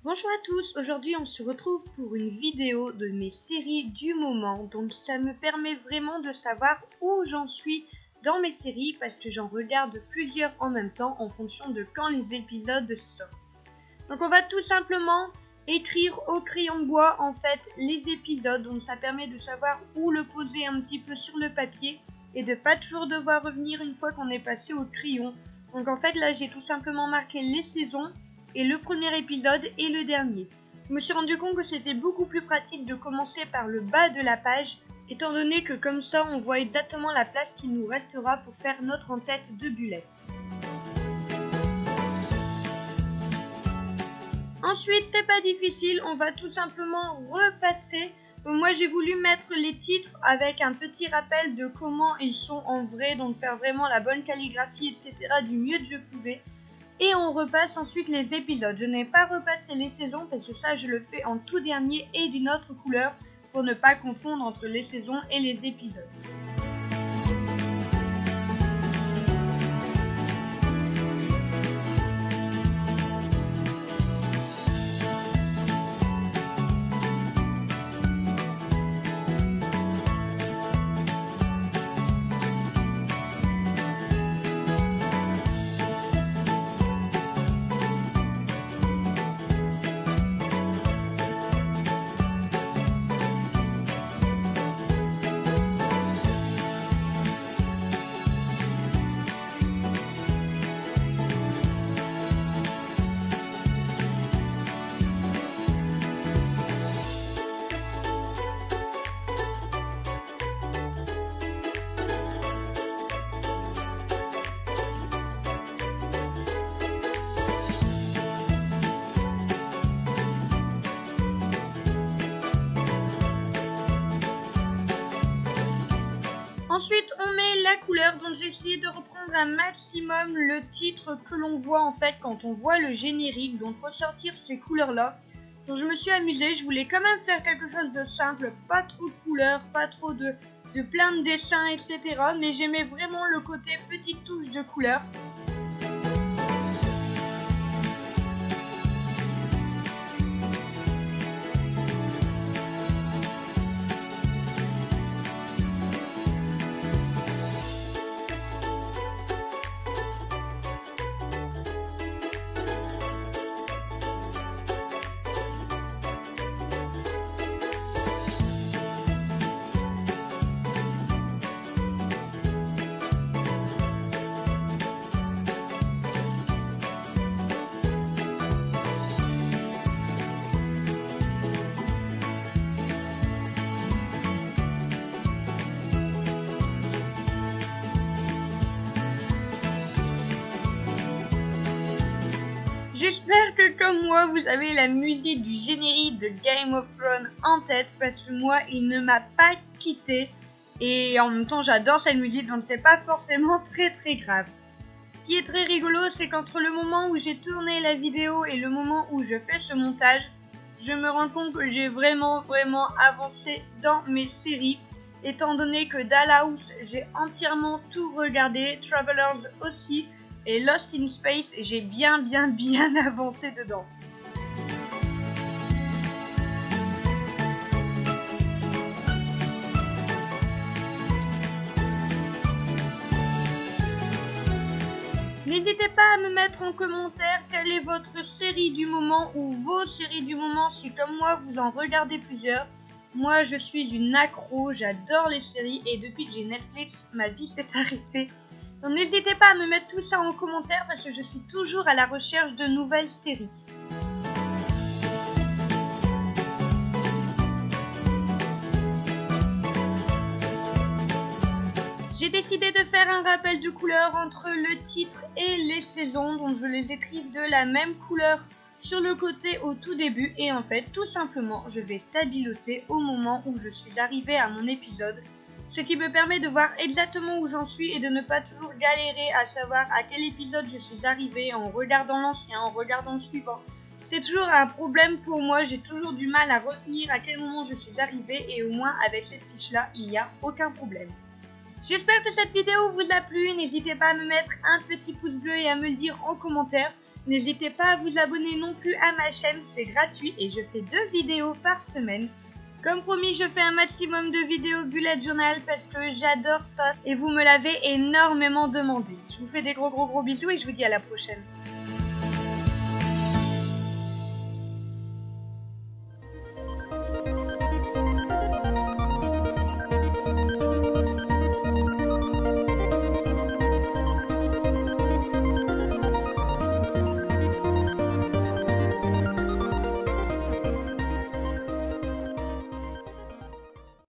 Bonjour à tous, aujourd'hui on se retrouve pour une vidéo de mes séries du moment, donc ça me permet vraiment de savoir où j'en suis dans mes séries parce que j'en regarde plusieurs en même temps en fonction de quand les épisodes sortent. Donc on va tout simplement écrire au crayon de bois en fait les épisodes, donc ça permet de savoir où le poser un petit peu sur le papier et de pas toujours devoir revenir une fois qu'on est passé au crayon. Donc en fait là j'ai tout simplement marqué les saisons et le premier épisode et le dernier. Je me suis rendu compte que c'était beaucoup plus pratique de commencer par le bas de la page, étant donné que comme ça on voit exactement la place qui nous restera pour faire notre en-tête de bullettes. Ensuite, c'est pas difficile, on va tout simplement repasser. Moi j'ai voulu mettre les titres avec un petit rappel de comment ils sont en vrai, donc faire vraiment la bonne calligraphie, etc. du mieux que je pouvais. Et on repasse ensuite les épisodes. Je n'ai pas repassé les saisons parce que ça je le fais en tout dernier et d'une autre couleur pour ne pas confondre entre les saisons et les épisodes. Ensuite, on met la couleur, donc j'ai essayé de reprendre un maximum le titre que l'on voit en fait quand on voit le générique, donc ressortir ces couleurs-là. Donc je me suis amusée, je voulais quand même faire quelque chose de simple, pas trop de couleurs, pas trop de plein de dessins, etc. Mais j'aimais vraiment le côté petite touche de couleur. J'espère que comme moi vous avez la musique du générique de Game of Thrones en tête parce que moi il ne m'a pas quitté et en même temps j'adore cette musique donc c'est pas forcément très grave. Ce qui est très rigolo c'est qu'entre le moment où j'ai tourné la vidéo et le moment où je fais ce montage, je me rends compte que j'ai vraiment avancé dans mes séries étant donné que Dollhouse j'ai entièrement tout regardé, Travelers aussi. Et Lost in Space, j'ai bien avancé dedans. N'hésitez pas à me mettre en commentaire quelle est votre série du moment ou vos séries du moment si comme moi vous en regardez plusieurs. Moi je suis une accro, j'adore les séries et depuis que j'ai Netflix, ma vie s'est arrêtée. Donc n'hésitez pas à me mettre tout ça en commentaire parce que je suis toujours à la recherche de nouvelles séries. J'ai décidé de faire un rappel de couleur entre le titre et les saisons, donc je les écris de la même couleur sur le côté au tout début et en fait tout simplement je vais stabiloter au moment où je suis arrivée à mon épisode. Ce qui me permet de voir exactement où j'en suis et de ne pas toujours galérer à savoir à quel épisode je suis arrivée en regardant l'ancien, en regardant le suivant. C'est toujours un problème pour moi, j'ai toujours du mal à retenir à quel moment je suis arrivée et au moins avec cette fiche là il n'y a aucun problème. J'espère que cette vidéo vous a plu, n'hésitez pas à me mettre un petit pouce bleu et à me le dire en commentaire. N'hésitez pas à vous abonner non plus à ma chaîne, c'est gratuit et je fais 2 vidéos par semaine. Comme promis, je fais un maximum de vidéos bullet journal parce que j'adore ça et vous me l'avez énormément demandé. Je vous fais des gros bisous et je vous dis à la prochaine.